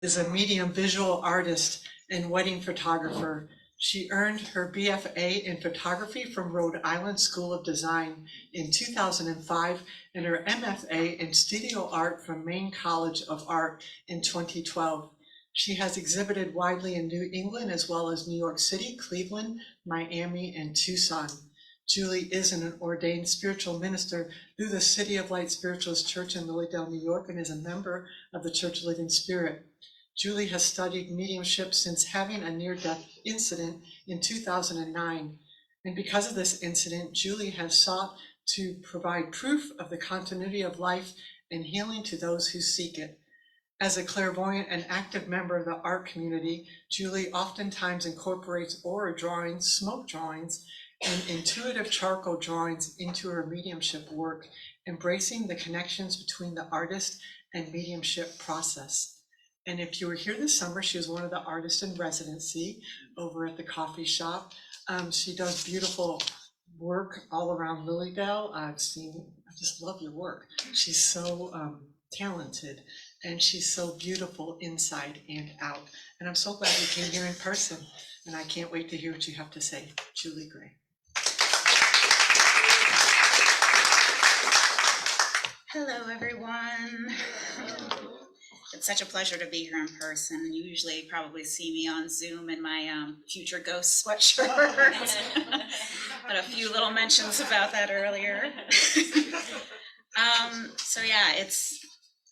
Is a medium visual artist and wedding photographer. She earned her BFA in photography from Rhode Island School of Design in 2005 and her MFA in studio art from Maine College of Art in 2012. She has exhibited widely in New England as well as New York City, Cleveland, Miami, and Tucson. Julie is an ordained spiritual minister through the City of Light Spiritualist Church in Lilydale, New York, and is a member of the Church of Living Spirit. Julie has studied mediumship since having a near-death incident in 2009. And because of this incident, Julie has sought to provide proof of the continuity of life and healing to those who seek it. As a clairvoyant and active member of the art community, Julie oftentimes incorporates aura drawings, smoke drawings, and intuitive charcoal drawings into her mediumship work, embracing the connections between the artist and mediumship process. And if you were here this summer, she was one of the artists in residency over at the coffee shop. She does beautiful work all around Lilydale. I just love your work. She's so talented and she's so beautiful inside and out. And I'm so glad you came here in person, and I can't wait to hear what you have to say. Julie Gray. Hello, everyone. It's such a pleasure to be here in person. You usually probably see me on Zoom in my future ghost sweatshirt. But a few little mentions about that earlier. So yeah,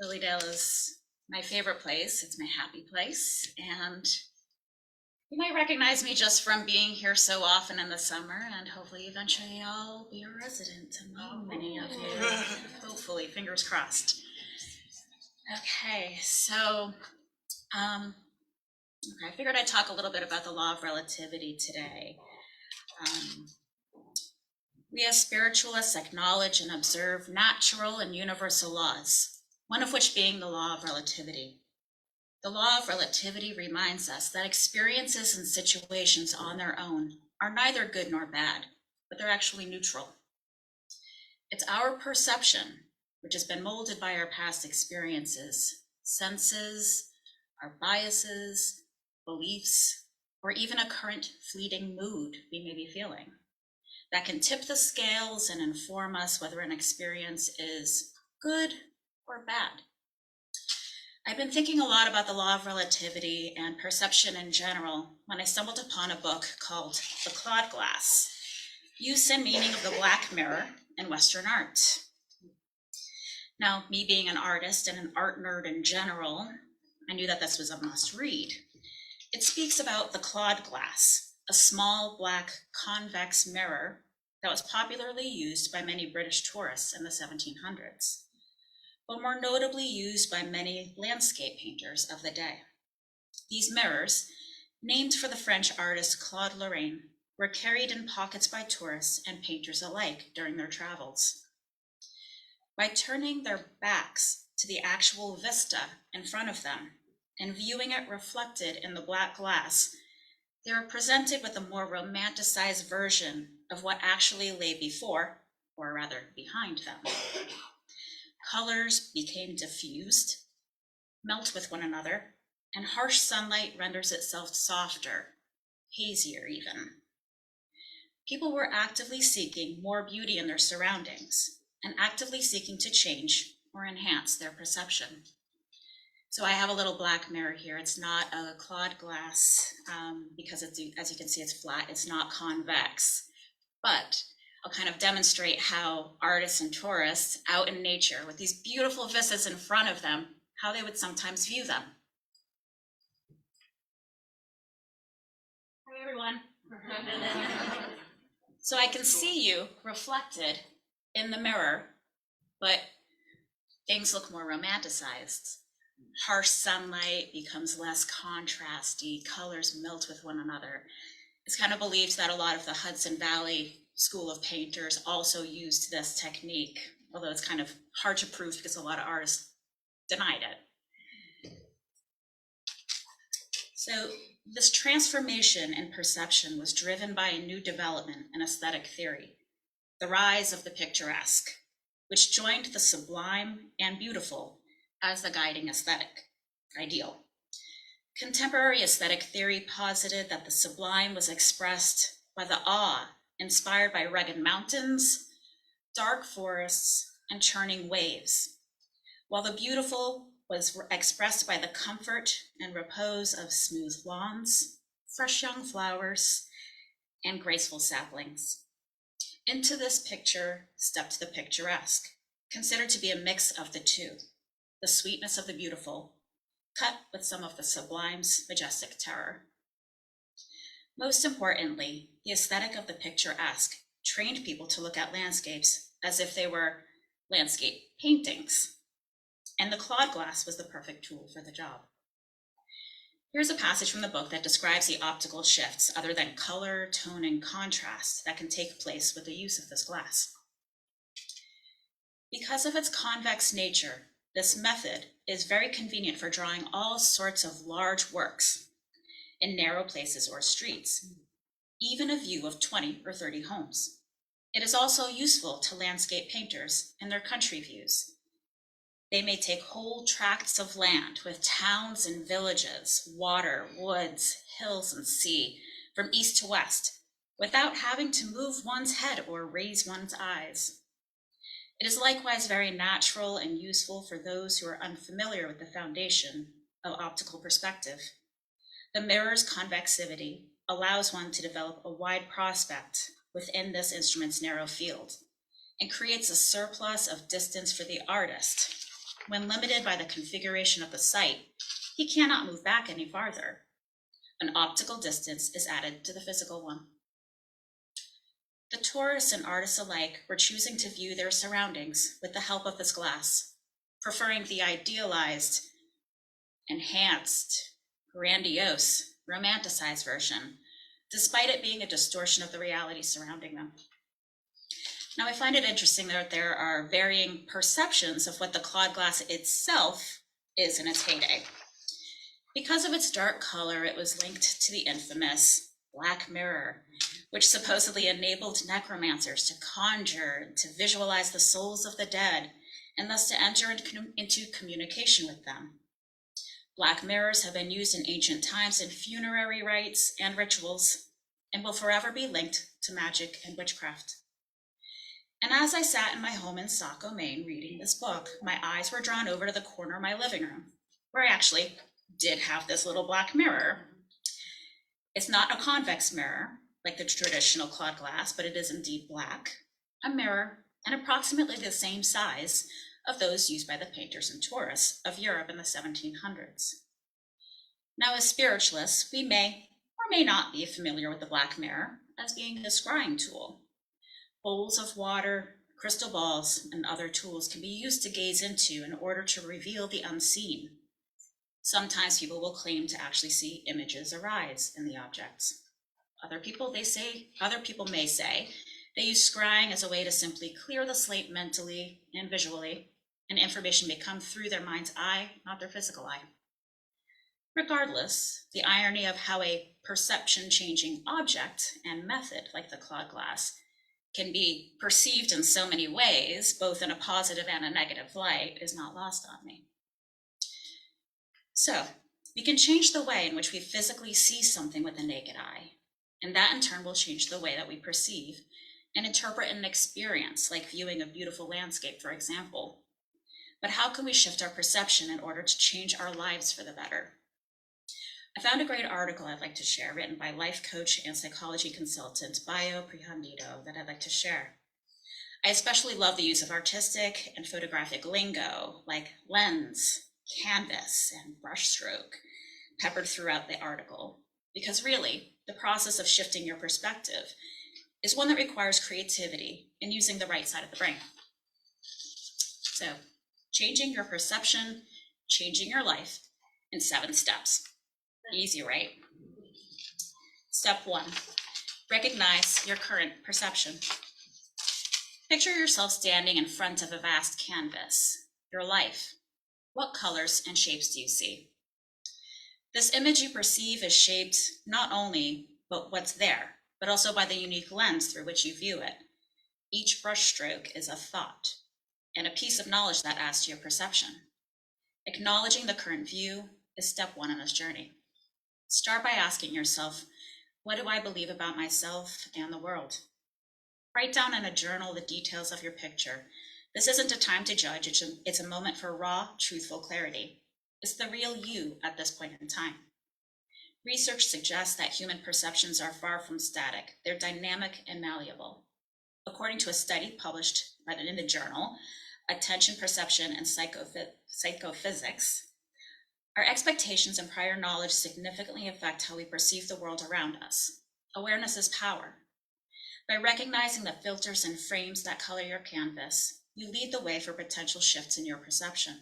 Lilydale is my favorite place. It's my happy place. And you might recognize me just from being here so often in the summer, and hopefully eventually I'll be a resident among many of you. Hopefully, fingers crossed. Okay, so I figured I'd talk a little bit about the law of relativity today. We as spiritualists acknowledge and observe natural and universal laws, one of which being the law of relativity. The law of relativity reminds us that experiences and situations on their own are neither good nor bad, but they're actually neutral. It's our perception, which has been molded by our past experiences, senses, our biases, beliefs, or even a current fleeting mood we may be feeling, that can tip the scales and inform us whether an experience is good or bad. I've been thinking a lot about the law of relativity and perception in general when I stumbled upon a book called The Claude Glass, Use and Meaning of the Black Mirror in Western Art. Now, me being an artist and an art nerd in general, I knew that this was a must read. It speaks about the Claude glass, a small black convex mirror that was popularly used by many British tourists in the 1700s, but more notably used by many landscape painters of the day. These mirrors, named for the French artist Claude Lorraine, were carried in pockets by tourists and painters alike during their travels. By turning their backs to the actual vista in front of them and viewing it reflected in the black glass, they were presented with a more romanticized version of what actually lay before, or rather behind them. Colors became diffused, melt with one another, and harsh sunlight renders itself softer, hazier even. People were actively seeking more beauty in their surroundings and actively seeking to change or enhance their perception. So I have a little black mirror here. It's not a Claude glass because it's, as you can see, it's flat. It's not convex, but I'll kind of demonstrate how artists and tourists out in nature with these beautiful vistas in front of them, how they would sometimes view them. Hi, everyone. So I can see you reflected in the mirror, but things look more romanticized. Harsh sunlight becomes less contrasty, colors melt with one another. It's kind of believed that a lot of the Hudson Valley School of Painters also used this technique, although it's kind of hard to prove because a lot of artists denied it. So this transformation in perception was driven by a new development in aesthetic theory, the rise of the picturesque, which joined the sublime and beautiful as the guiding aesthetic ideal. Contemporary aesthetic theory posited that the sublime was expressed by the awe inspired by rugged mountains, dark forests, and churning waves, while the beautiful was expressed by the comfort and repose of smooth lawns, fresh young flowers, and graceful saplings. Into this picture stepped the picturesque, considered to be a mix of the two, the sweetness of the beautiful, cut with some of the sublime's majestic terror. Most importantly, the aesthetic of the picturesque trained people to look at landscapes as if they were landscape paintings, and the Claude glass was the perfect tool for the job. Here's a passage from the book that describes the optical shifts other than color, tone, and contrast that can take place with the use of this glass. Because of its convex nature, this method is very convenient for drawing all sorts of large works in narrow places or streets, even a view of 20 or 30 homes. It is also useful to landscape painters in their country views. They may take whole tracts of land with towns and villages, water, woods, hills, and sea from east to west without having to move one's head or raise one's eyes. It is likewise very natural and useful for those who are unfamiliar with the foundation of optical perspective. The mirror's convexivity allows one to develop a wide prospect within this instrument's narrow field and creates a surplus of distance for the artist. When limited by the configuration of the site, he cannot move back any farther. An optical distance is added to the physical one. The tourists and artists alike were choosing to view their surroundings with the help of this glass, preferring the idealized, enhanced, grandiose, romanticized version, despite it being a distortion of the reality surrounding them. Now, I find it interesting that there are varying perceptions of what the Claude glass itself is in its heyday. Because of its dark color, it was linked to the infamous Black Mirror, which supposedly enabled necromancers to conjure, to visualize the souls of the dead, and thus to enter into communication with them. Black mirrors have been used in ancient times in funerary rites and rituals, and will forever be linked to magic and witchcraft. And as I sat in my home in Saco, Maine, reading this book, my eyes were drawn over to the corner of my living room, where I actually did have this little black mirror. It's not a convex mirror, like the traditional Claude glass, but it is indeed black, a mirror, and approximately the same size of those used by the painters and tourists of Europe in the 1700s. Now, as spiritualists, we may or may not be familiar with the black mirror as being a scrying tool. Bowls of water, crystal balls, and other tools can be used to gaze into in order to reveal the unseen. Sometimes people will claim to actually see images arise in the objects. Other people may say they use scrying as a way to simply clear the slate mentally and visually, and information may come through their mind's eye, not their physical eye. Regardless, the irony of how a perception-changing object and method like the Claude glass can be perceived in so many ways, both in a positive and a negative light, is not lost on me. So, we can change the way in which we physically see something with the naked eye, and that in turn will change the way that we perceive and interpret an experience, like viewing a beautiful landscape, for example. But how can we shift our perception in order to change our lives for the better? I found a great article I'd like to share, written by life coach and psychology consultant Bayo Prihandito, that I'd like to share. I especially love the use of artistic and photographic lingo, like lens, canvas, and brushstroke, peppered throughout the article, because really, the process of shifting your perspective is one that requires creativity and using the right side of the brain. So, changing your perception, changing your life in 7 steps. Easy, right? Step 1, recognize your current perception. Picture yourself standing in front of a vast canvas, your life. What colors and shapes do you see? This image you perceive is shaped not only by what's there, but also by the unique lens through which you view it. Each brushstroke is a thought and a piece of knowledge that adds to your perception. Acknowledging the current view is step 1 in this journey. Start by asking yourself, what do I believe about myself and the world? Write down in a journal the details of your picture. This isn't a time to judge, it's a moment for raw, truthful clarity. It's the real you at this point in time. Research suggests that human perceptions are far from static. They're dynamic and malleable. According to a study published in the journal, Attention, Perception, and Psychophysics, our expectations and prior knowledge significantly affect how we perceive the world around us. Awareness is power. By recognizing the filters and frames that color your canvas, you lead the way for potential shifts in your perception.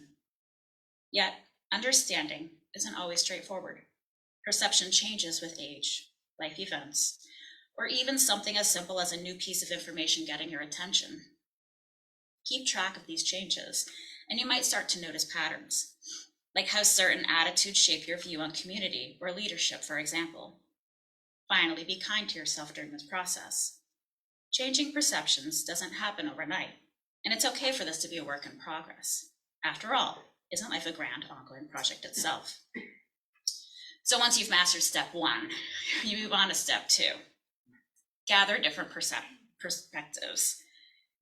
Yet, understanding isn't always straightforward. Perception changes with age, life events, or even something as simple as a new piece of information getting your attention. Keep track of these changes, and you might start to notice patterns, like how certain attitudes shape your view on community or leadership, for example. Finally, be kind to yourself during this process. Changing perceptions doesn't happen overnight, and it's okay for this to be a work in progress. After all, isn't life a grand ongoing project itself? So once you've mastered step 1, you move on to step 2. Gather different perspectives.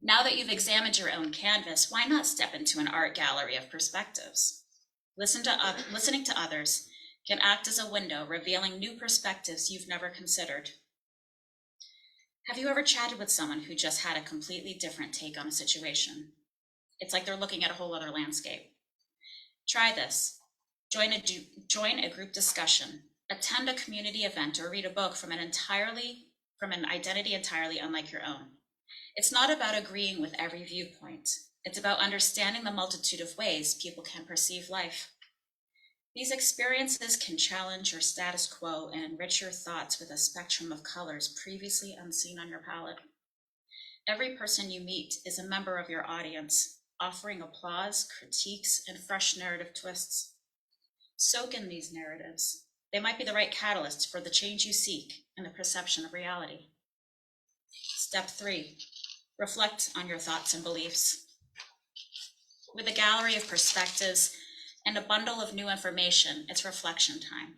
Now that you've examined your own canvas, why not step into an art gallery of perspectives? Listening to others can act as a window revealing new perspectives you've never considered. Have you ever chatted with someone who just had a completely different take on a situation? It's like they're looking at a whole other landscape. Try this. Join a group discussion, attend a community event, or read a book from an identity entirely unlike your own. It's not about agreeing with every viewpoint. It's about understanding the multitude of ways people can perceive life. These experiences can challenge your status quo and enrich your thoughts with a spectrum of colors previously unseen on your palette. Every person you meet is a member of your audience, offering applause, critiques, and fresh narrative twists. Soak in these narratives. They might be the right catalyst for the change you seek in the perception of reality. Step 3, reflect on your thoughts and beliefs. With a gallery of perspectives and a bundle of new information, it's reflection time.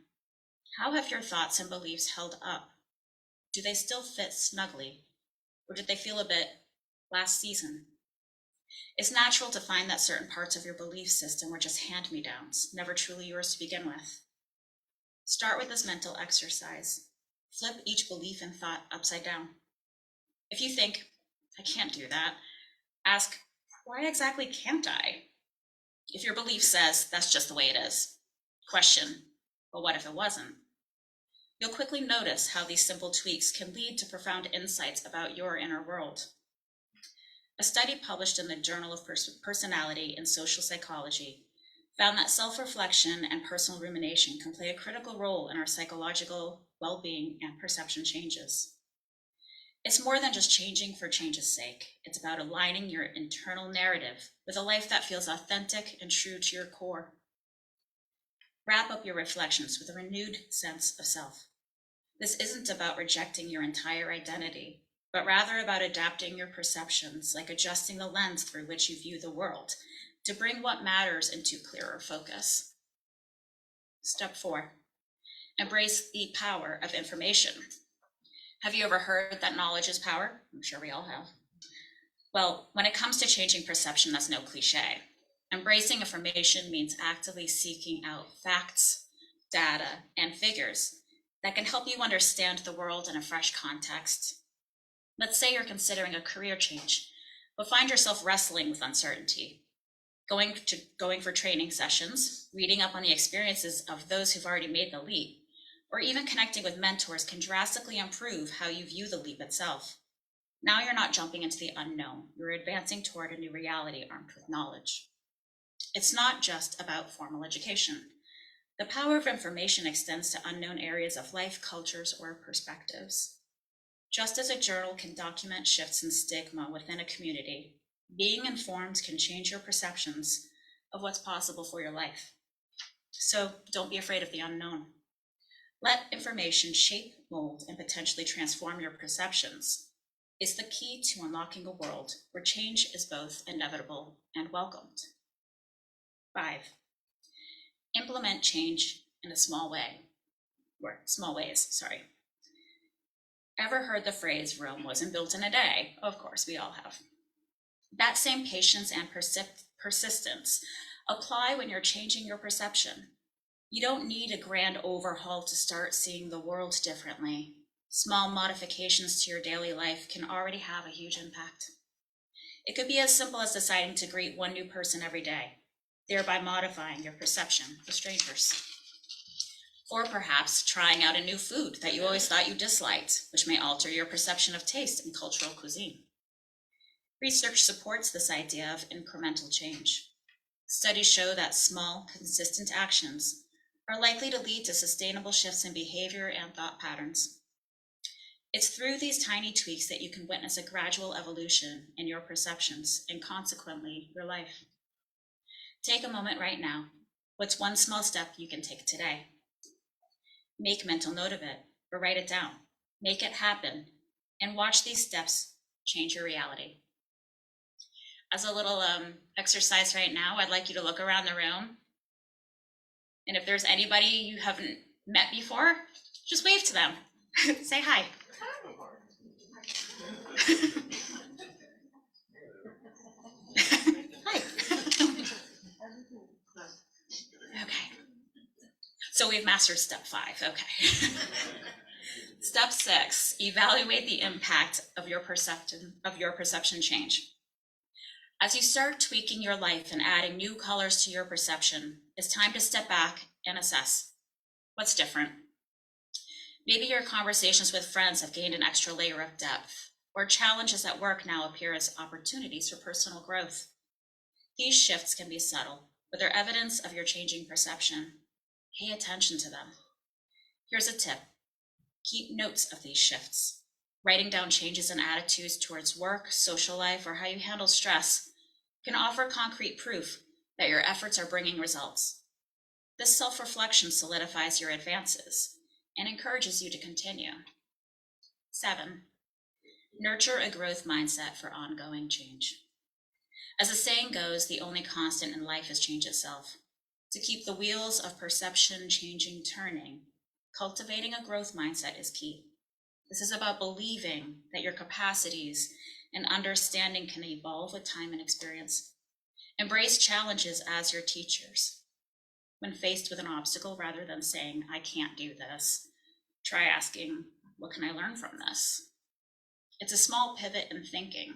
How have your thoughts and beliefs held up? Do they still fit snugly? Or did they feel a bit last season? It's natural to find that certain parts of your belief system were just hand-me-downs, never truly yours to begin with. Start with this mental exercise. Flip each belief and thought upside down. If you think, I can't do that, ask, why exactly can't I? If your belief says, that's just the way it is, question, well, what if it wasn't? You'll quickly notice how these simple tweaks can lead to profound insights about your inner world. A study published in the Journal of Personality and Social Psychology found that self-reflection and personal rumination can play a critical role in our psychological well-being and perception changes. It's more than just changing for change's sake. It's about aligning your internal narrative with a life that feels authentic and true to your core. Wrap up your reflections with a renewed sense of self. This isn't about rejecting your entire identity, but rather about adapting your perceptions, like adjusting the lens through which you view the world, to bring what matters into clearer focus. Step 4, embrace the power of information. Have you ever heard that knowledge is power? I'm sure we all have. Well, when it comes to changing perception, that's no cliche. Embracing information means actively seeking out facts, data, and figures that can help you understand the world in a fresh context. Let's say you're considering a career change, but find yourself wrestling with uncertainty. Going for training sessions, reading up on the experiences of those who've already made the leap, or even connecting with mentors can drastically improve how you view the leap itself. Now you're not jumping into the unknown, you're advancing toward a new reality armed with knowledge. It's not just about formal education. The power of information extends to unknown areas of life, cultures, or perspectives. Just as a journal can document shifts in stigma within a community, being informed can change your perceptions of what's possible for your life. So don't be afraid of the unknown. Let information shape, mold, and potentially transform your perceptions. It's the key to unlocking a world where change is both inevitable and welcomed. 5, implement change in a small way. or small ways, sorry. Ever heard the phrase, Rome wasn't built in a day? Of course, we all have. That same patience and persistence apply when you're changing your perception. You don't need a grand overhaul to start seeing the world differently. Small modifications to your daily life can already have a huge impact. It could be as simple as deciding to greet one new person every day, thereby modifying your perception of strangers. Or perhaps trying out a new food that you always thought you disliked, which may alter your perception of taste and cultural cuisine. Research supports this idea of incremental change. Studies show that small, consistent actions are likely to lead to sustainable shifts in behavior and thought patterns. It's through these tiny tweaks that you can witness a gradual evolution in your perceptions and consequently your life. Take a moment right now. What's one small step you can take today? Make mental note of it or write it down. Make it happen and watch these steps change your reality. As a little exercise right now, I'd like you to look around the room. And if there's anybody you haven't met before, just wave to them. Say hi. Hi. Okay. So we've mastered step 5. Okay. Step 6, evaluate the impact of your perception change. As you start tweaking your life and adding new colors to your perception, it's time to step back and assess what's different. Maybe your conversations with friends have gained an extra layer of depth, or challenges at work now appear as opportunities for personal growth. These shifts can be subtle, but they're evidence of your changing perception. Pay attention to them. Here's a tip. Keep notes of these shifts. Writing down changes in attitudes towards work, social life, or how you handle stress can offer concrete proof that your efforts are bringing results. This self-reflection solidifies your advances and encourages you to continue. 7, nurture a growth mindset for ongoing change. As the saying goes, the only constant in life is change itself. To keep the wheels of perception changing, turning, cultivating a growth mindset is key. This is about believing that your capacities and understanding can evolve with time and experience. Embrace challenges as your teachers. When faced with an obstacle, rather than saying, I can't do this, try asking, what can I learn from this? It's a small pivot in thinking,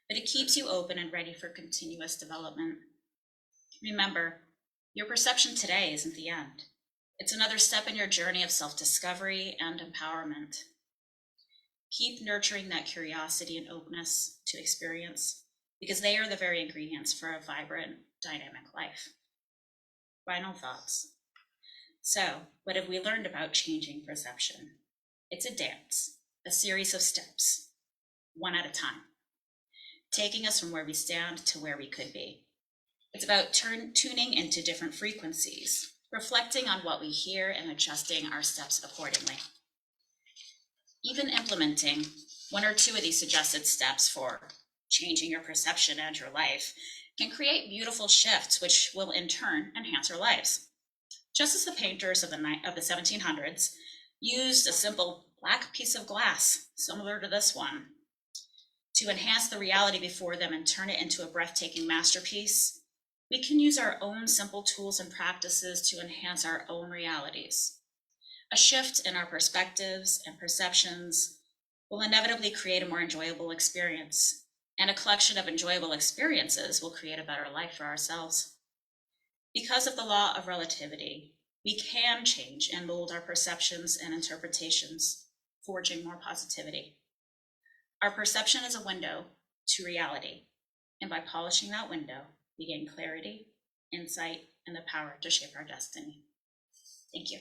but it keeps you open and ready for continuous development. Remember, your perception today isn't the end. It's another step in your journey of self-discovery and empowerment. Keep nurturing that curiosity and openness to experience, because they are the very ingredients for a vibrant, dynamic life. Final thoughts. So, what have we learned about changing perception? It's a dance, a series of steps, one at a time, taking us from where we stand to where we could be. It's about tuning into different frequencies, reflecting on what we hear and adjusting our steps accordingly. Even implementing 1 or 2 of these suggested steps for changing your perception and your life can create beautiful shifts, which will in turn enhance our lives. Just as the painters of the 1700s used a simple black piece of glass, similar to this one, to enhance the reality before them and turn it into a breathtaking masterpiece, we can use our own simple tools and practices to enhance our own realities. A shift in our perspectives and perceptions will inevitably create a more enjoyable experience, and a collection of enjoyable experiences will create a better life for ourselves. Because of the law of relativity, we can change and mold our perceptions and interpretations, forging more positivity. Our perception is a window to reality, and by polishing that window, we gain clarity, insight, and the power to shape our destiny. Thank you.